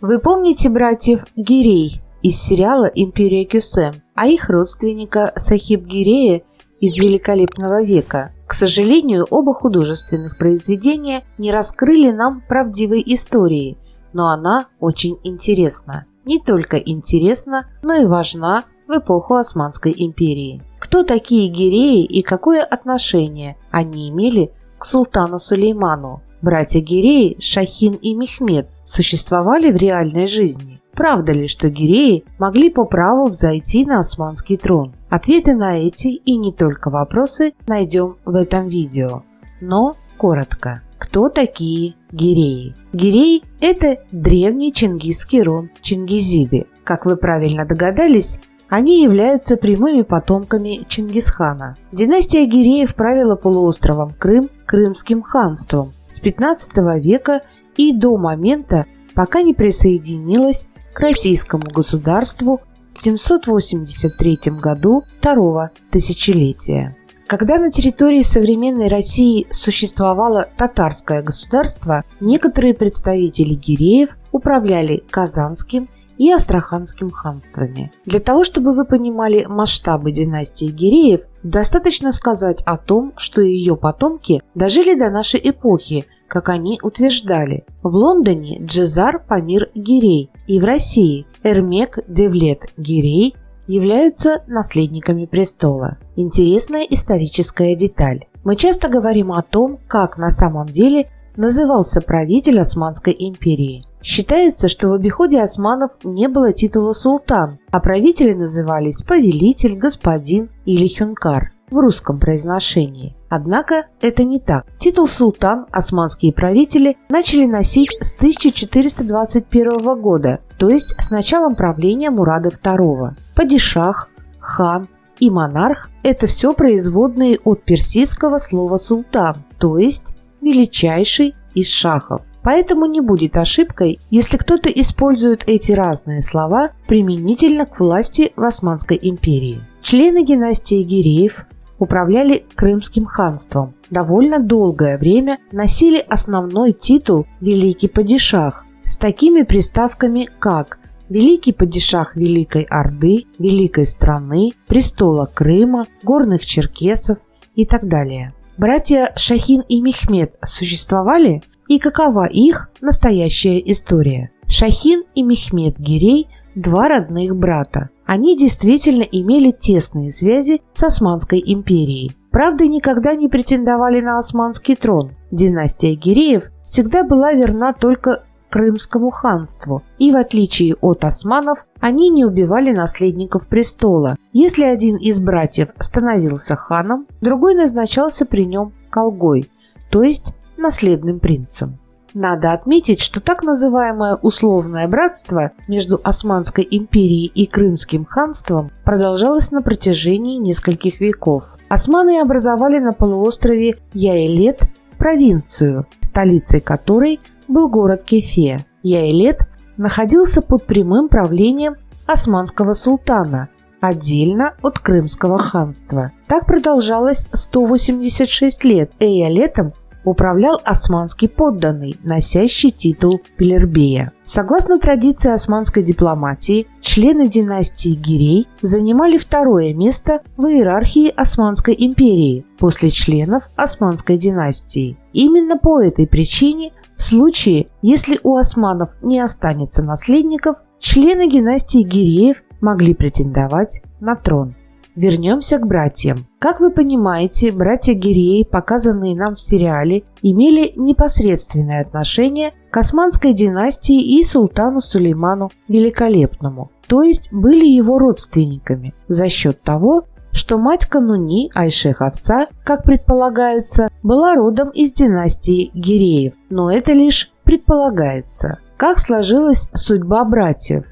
Вы помните братьев Гирей из сериала «Империя Кесем», а их родственника Сахиб-Гирея из «Великолепного века»? К сожалению, оба художественных произведения не раскрыли нам правдивой истории, но она очень интересна. Не только интересна, но и важна в эпоху Османской империи. Кто такие Гиреи и какое отношение они имели к султану Сулейману? Братья Гиреи, Шахин и Мехмед, существовали в реальной жизни? Правда ли, что Гиреи могли по праву взойти на османский трон? Ответы на эти и не только вопросы найдем в этом видео. Но коротко. Кто такие Гиреи? Гиреи – это древний чингизский род Чингизиды. Как вы правильно догадались, они являются прямыми потомками Чингисхана. Династия Гиреев правила полуостровом Крым Крымским ханством с 15 века и до момента, пока не присоединилась к российскому государству в 783 году второго тысячелетия. Когда на территории современной России существовало татарское государство, некоторые представители Гиреев управляли Казанским и Астраханским ханствами. Для того, чтобы вы понимали масштабы династии Гиреев, достаточно сказать о том, что ее потомки дожили до нашей эпохи, как они утверждали. В Лондоне Джезар Памир Гирей и в России Эрмек Девлет Гирей являются наследниками престола. Интересная историческая деталь. Мы часто говорим о том, как на самом деле назывался правитель Османской империи. Считается, что в обиходе османов не было титула султан, а правители назывались повелитель, господин или хюнкар в русском произношении. Однако это не так. Титул султан османские правители начали носить с 1421 года, то есть с началом правления Мурада II. Падишах, хан и монарх – это все производные от персидского слова султан, то есть величайший из шахов. Поэтому не будет ошибкой, если кто-то использует эти разные слова применительно к власти в Османской империи. Члены династии Гиреев управляли Крымским ханством. Довольно долгое время носили основной титул «Великий падишах» с такими приставками, как Великий падишах Великой Орды, Великой страны, престола Крыма, горных черкесов и так далее. Братья Шахин и Мехмед существовали? И какова их настоящая история? Шахин и Мехмед Гирей – два родных брата. Они действительно имели тесные связи с Османской империей. Правда, никогда не претендовали на османский трон. Династия Гиреев всегда была верна только Крымскому ханству, и в отличие от османов, они не убивали наследников престола. Если один из братьев становился ханом, другой назначался при нем калгой, то есть наследным принцем. Надо отметить, что так называемое условное братство между Османской империей и Крымским ханством продолжалось на протяжении нескольких веков. Османы образовали на полуострове Яйлет провинцию, столицей которой был город Кефе. Яйлет находился под прямым правлением османского султана, отдельно от Крымского ханства. Так продолжалось 186 лет. Яйлетом управлял османский подданный, носящий титул Пелербея. Согласно традиции османской дипломатии, члены династии Гирей занимали второе место в иерархии Османской империи после членов Османской династии. Именно по этой причине, в случае, если у османов не останется наследников, члены династии Гиреев могли претендовать на трон. Вернемся к братьям. Как вы понимаете, братья Гиреи, показанные нам в сериале, имели непосредственное отношение к Османской династии и султану Сулейману Великолепному, то есть были его родственниками, за счет того, что мать Кануни Айше Хафса, как предполагается, была родом из династии Гиреев, но это лишь предполагается. Как сложилась судьба братьев?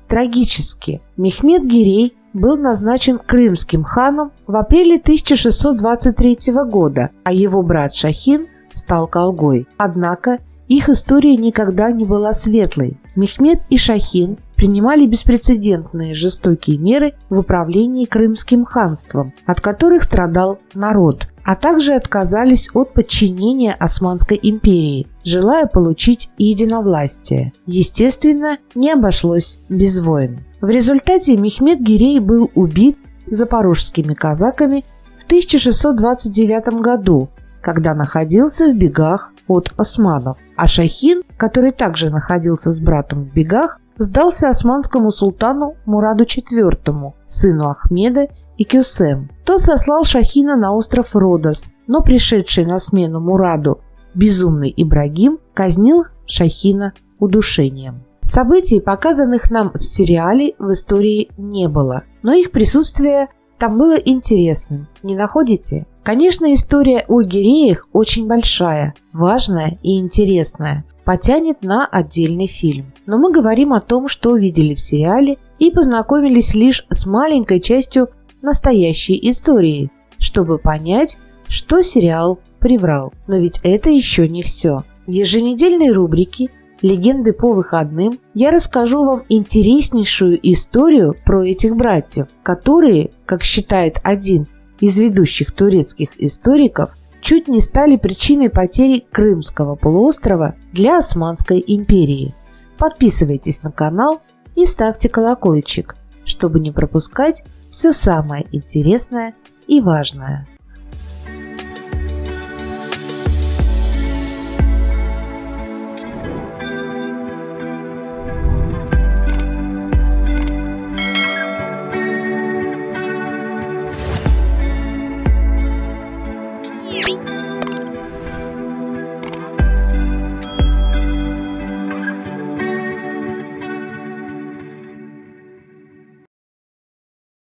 Трагически. Мехмед Гирей был назначен крымским ханом в апреле 1623 года, а его брат Шахин стал калгой. Однако их история никогда не была светлой. Мехмед и Шахин принимали беспрецедентные жестокие меры в управлении Крымским ханством, от которых страдал народ. а также отказались от подчинения Османской империи, желая получить единовластие. Естественно, не обошлось без войн. В результате Мехмед Гирей был убит запорожскими казаками в 1629 году, когда находился в бегах от османов, а Шахин, который также находился с братом в бегах, сдался османскому султану Мураду IV, сыну Ахмеда и Кюсем. Тот сослал Шахина на остров Родос, но пришедший на смену Мураду безумный Ибрагим казнил Шахина удушением. Событий, показанных нам в сериале, в истории не было, но их присутствие там было интересным, не находите? Конечно, история о Гиреях очень большая, важная и интересная, потянет на отдельный фильм. Но мы говорим о том, что увидели в сериале и познакомились лишь с маленькой частью настоящей истории, чтобы понять, что сериал приврал. Но ведь это еще не все. В еженедельной рубрике «Легенды по выходным» я расскажу вам интереснейшую историю про этих братьев, которые, как считает один из ведущих турецких историков, чуть не стали причиной потери Крымского полуострова для Османской империи. Подписывайтесь на канал и ставьте колокольчик, чтобы не пропускать все самое интересное и важное.